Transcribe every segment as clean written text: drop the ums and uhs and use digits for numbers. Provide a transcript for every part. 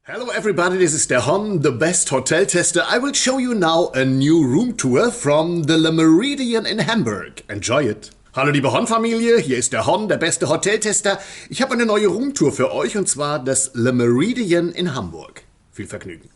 Hello everybody, this is der Hon, the best hotel tester. I will show you now a new room tour from the Méridien in Hamburg. Enjoy it! Hallo liebe Hon-Familie, hier ist der Hon, der beste Hoteltester. Ich habe eine neue Roomtour für euch und zwar das Méridien in Hamburg. Viel Vergnügen!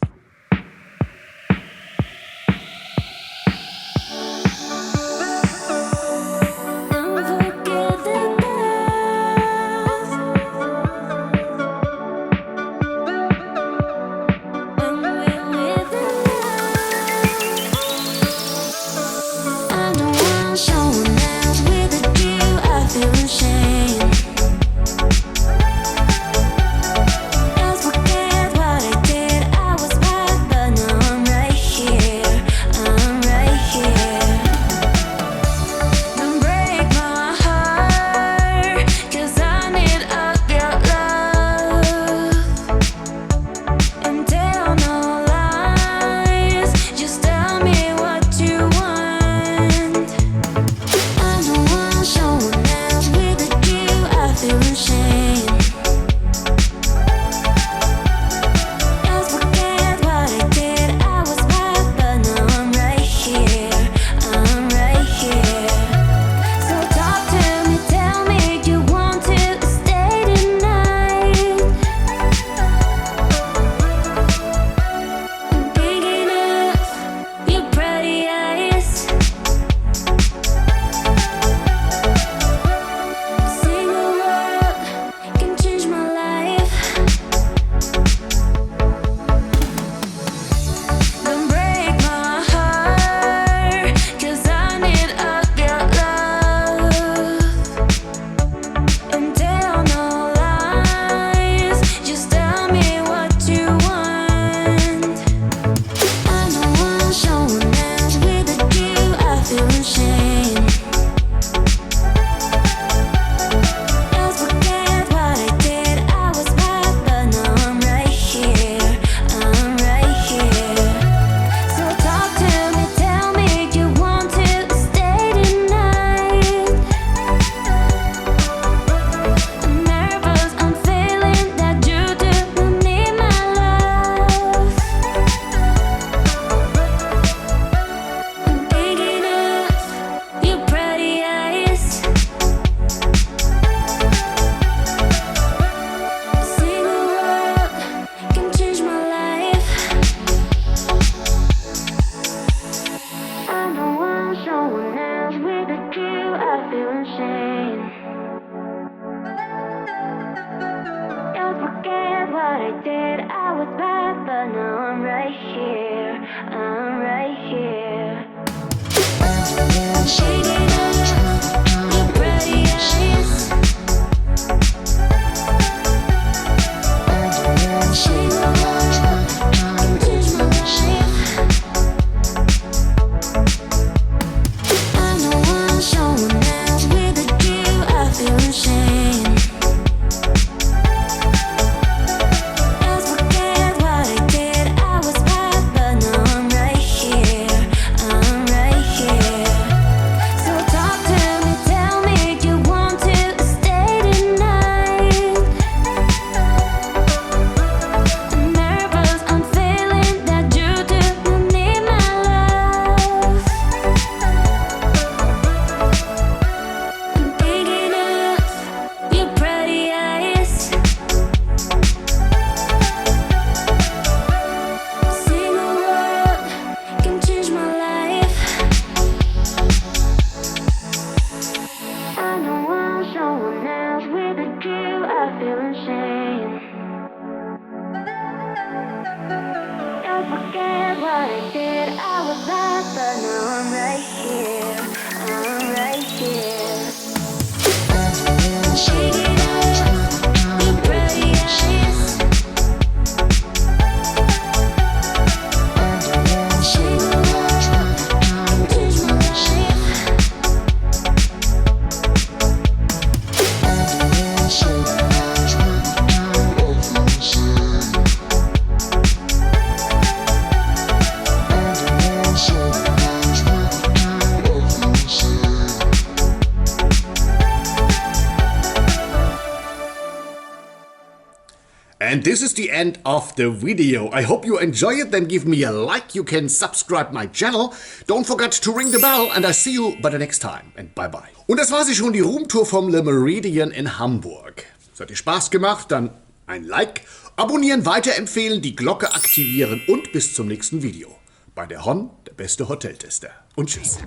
this is the end of the video. I hope you enjoy it. Then give me a like. You can subscribe my channel. Don't forget to ring the bell and I see you by the next time. And bye bye. Und das war sie schon, die Roomtour vom Le Méridien in Hamburg. Es hat dir Spaß gemacht? Dann ein Like, abonnieren, weiterempfehlen, die Glocke aktivieren und bis zum nächsten Video. Bei der Hon, der beste Hoteltester. Und tschüss.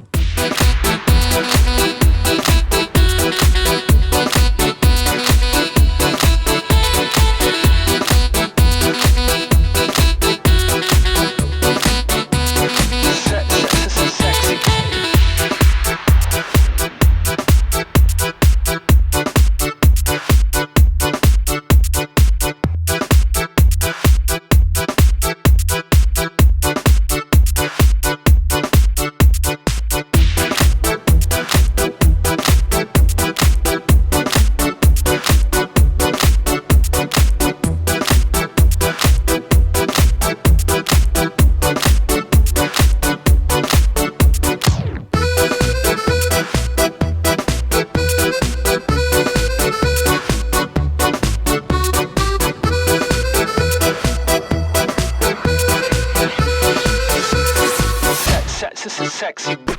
Sexy.